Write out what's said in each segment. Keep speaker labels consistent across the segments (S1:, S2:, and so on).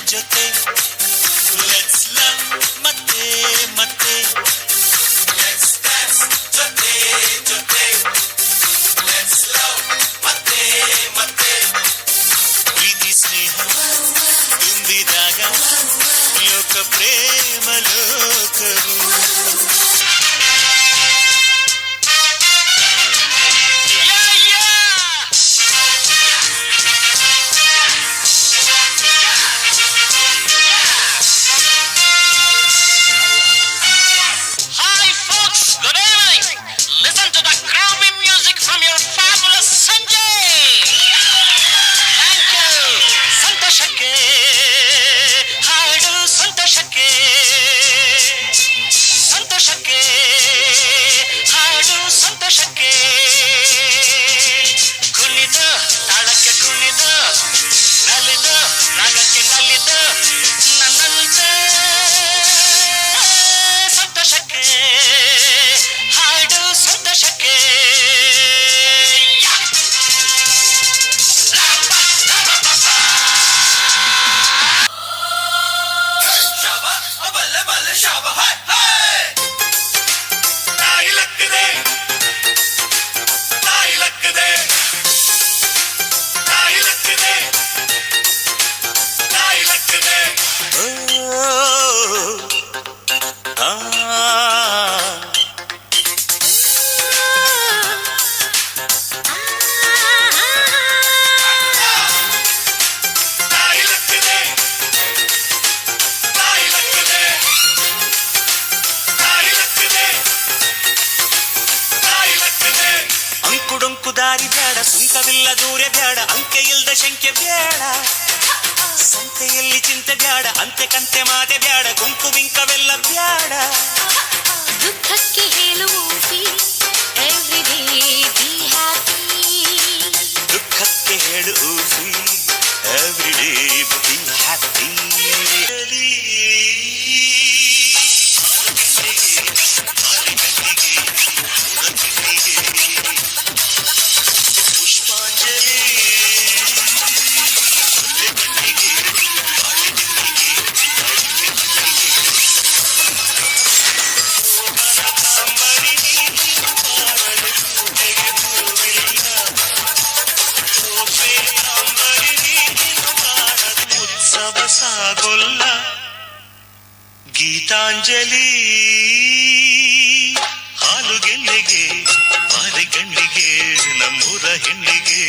S1: ಜೊತೆ let's love ಮತ್ತೆ ಮತ್ತೆ ಲೆಟ್ಸ್ ಡ್ಯಾನ್ಸ್ ಜೊತೆ ಜೊತೆ ಲೆಟ್ಸ್ ಲವ್ ಮತ್ತೆ ಮತ್ತೆ ಪ್ರೀತಿ ಸ್ನೇಹ ತುಂಬಿದಾಗ ಲೋಕ ಪ್ರೇಮ ಲೋಕವು ದಾರಿ ಬೇಡ ಸುಂಕವಿಲ್ಲ ದೂರ ಬೇಡ ಅಂಕೆ ಇಲ್ದ ಶಂಕೆ ಬೇಡ ಸಂತೆಯಲ್ಲಿ ಚಿಂತೆ ಬೇಡ ಅಂತೆ ಕಂತೆ ಮಾತೆ ಬೇಡ ಗುಂಪು ಬಿಂಕವೆಲ್ಲ ಬೇಡ
S2: ದುಃಖಕ್ಕೆ ಹೇಳುವ ಎವ್ರಿಡೇ ಬಿ ಹ್ಯಾಪಿ
S1: ದುಃಖಕ್ಕೆ ಹೇಳು ಎವ್ರಿಡೇ ಬಿ ಹ್ಯಾಪಿ ಸಾಗೊಲ್ಲ ಗೀತಾಂಜಲಿ ಹಾಲುಗೆನ್ನೆಗೆ ಮಾರಿಗಣ್ಣಿಗೆ ನಮ್ಮೂರ ಹೆಣ್ಣಿಗೆ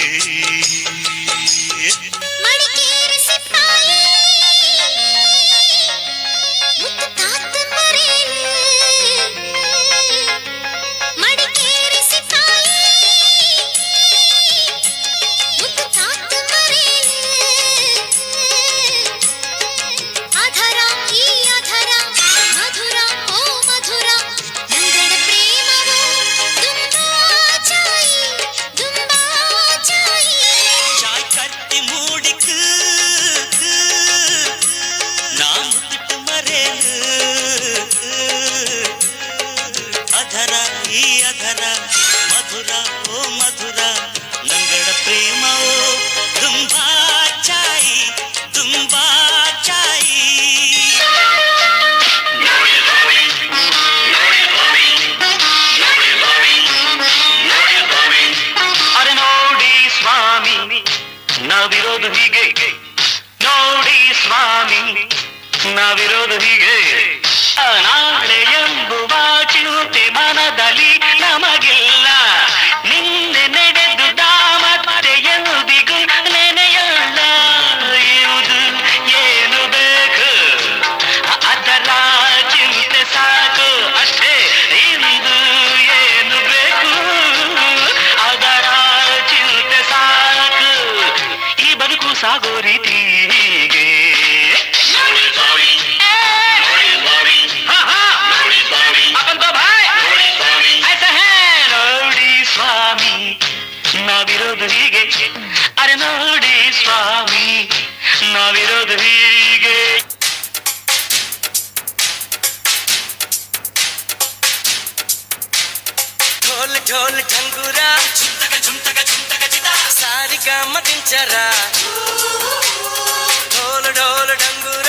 S1: ಮಧುರ ಓ ಮಧುರ ನಂಗಡ ಪ್ರೇಮ ಓ ತುಂಬಾ ಚಾಯಿ ತುಂಬಾ ಚಾಯಿ
S3: ಅರೆ ನೋಡಿ ಸ್ವಾಮಿ ನಾವಿರೋದು ಹೀಗೆ ನೋಡಿ ಸ್ವಾಮಿ ನಾವಿರೋದು ಹೀಗೆ ನಾಳೆ ಎಂಬುವ ಚಿಂತೆ ಮನದಲ್ಲಿ ನಮಗಿಲ್ಲ ನಿನ್ನೆ ನಡೆದುದ ಮತ್ತೆ ಎಂದಿಗೂ ನೆನೆಯಲ್ಲ ಇರುವುದು ಏನು ಬೇಕು ಅದರ ಚಿಂತೆ ಸಾಕು ಅಷ್ಟೇ ಇಂದು ಏನು ಬೇಕು ಅದರ ಚಿಂತೆ ಸಾಕು ಈ ಬದುಕು ಸಾಗೋ ರೀತಿಗೆ ನಾವಿರೋದು ಹೀಗೆ ಅರೆ ನೋಡಿ ಸ್ವಾಮಿ ನಾವಿರೋದು ಹೀಗೆ
S4: ढोल ढोल ढंगूरा सारी काम किंचरा ढोल ढोल ढंगूरा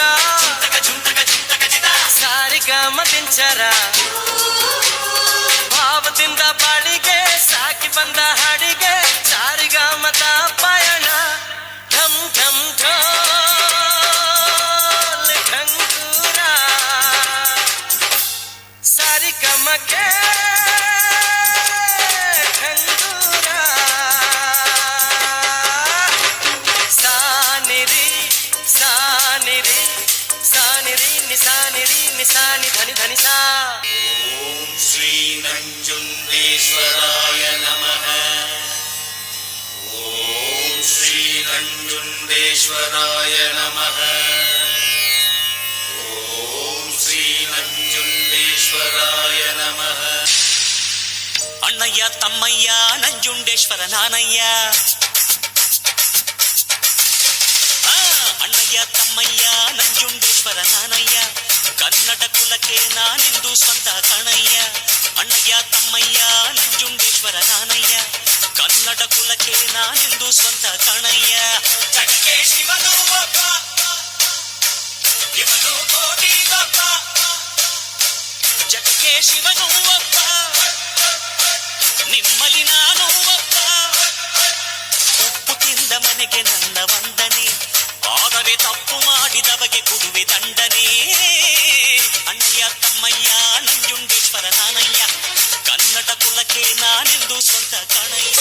S4: ಪ್ರೇಮದ ಪಯಣ ಢಂ ಢಂ ಢೋಲ್ ಢಂಗೂರ ಸಾರಿಗಮಗೆ ಢಂಗೂರ ಸಾನಿರಿ ಸಾನಿರಿ ಸಾನಿರಿ ನಿಸಾನಿರಿ ನಿಸಾನಿ ಧನಿ ಧನಿ ಸಾ.
S1: ಓಂ ಶ್ರೀ ನಂಜುಂಡೇಶ್ವರಾಯ ನಮಃ. ಓಂ ಶ್ರೀ ನಂಜುಂಡೇಶ್ವರಾಯ ನಮಃ. ಓಂ ಶ್ರೀ ನಂಜುಂಡೇಶ್ವರಾಯ ನಮಃ. ಅಣ್ಣಯ್ಯ ತಮ್ಮಯ್ಯ ನಂಜುಂಡೇಶ್ವರ ನಾನಯ್ಯ. ಅಣ್ಣಯ್ಯ ತಮ್ಮಯ್ಯ ನಂಜುಂಡೇಶ್ವರ ನಾನಯ್ಯ. ಕನ್ನಡ ಕುಲಕ್ಕೆ ನಾನೆಂದು ಸ್ವಂತ ಕಣಯ್ಯ. ಅಣ್ಣಯ್ಯ ತಮ್ಮಯ್ಯ ನಂಜುಂಡೇಶ್ವರ ನಾನಯ್ಯ. ಕನ್ನಡ ಕುಲಕ್ಕೆ ನಾನೆಂದು ಸ್ವಂತ ಕಣಯ್ಯ. ಜಗಕ್ಕೆ ಶಿವನು ಒಬ್ಬ, ಇವನು ಕೋಟಿ ದೊಬ್ಬ. ಜಗಕ್ಕೆ ಶಿವನು ಒಬ್ಬ, ನಿಮ್ಮಲ್ಲಿ ನಾನು ಒಬ್ಬ. ಉಪ್ಪು ತಿಂದ ಮನೆಗೆ ನನ್ನ ವಂದನೆ, ಆದರೆ ತಪ್ಪು ಮಾಡಿದವಗೆ ಕೊಡುವೆ ದಂಡನೆ. ಅಣ್ಣಯ್ಯ ತಮ್ಮಯ್ಯ ನಂಜುಂಡೇಶ್ವರ ನಾನಯ್ಯ. ಕನ್ನಡ ಕುಲಕ್ಕೆ ನಾನೆಂದು ಸ್ವಂತ ಕಣಯ್ಯ.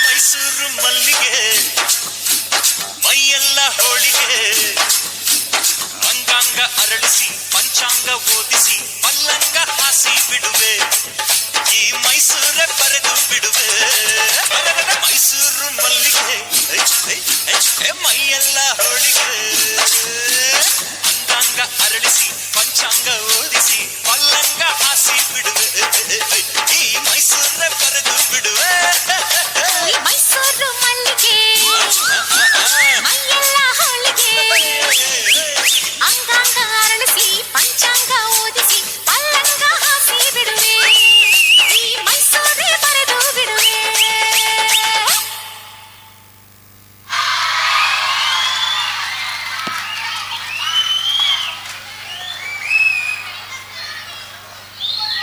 S1: ಮೈಸೂರು ಮಲ್ಲಿಗೆ ಮೈಯೆಲ್ಲ ಹೋಳಿಗೆ, ಅಂಗಾಂಗ ಅರಳಿಸಿ ಪಂಚಾಂಗ ಓದಿಸಿ ಪಲ್ಲಂಗ ಹಾಸಿ ಬಿಡುವೆ. ಈ ಮೈಸೂರ ಬರೆದು ಬಿಡುವೆ. ಮೈಸೂರು ಮಲ್ಲಿಗೆ ಮೈಯೆಲ್ಲ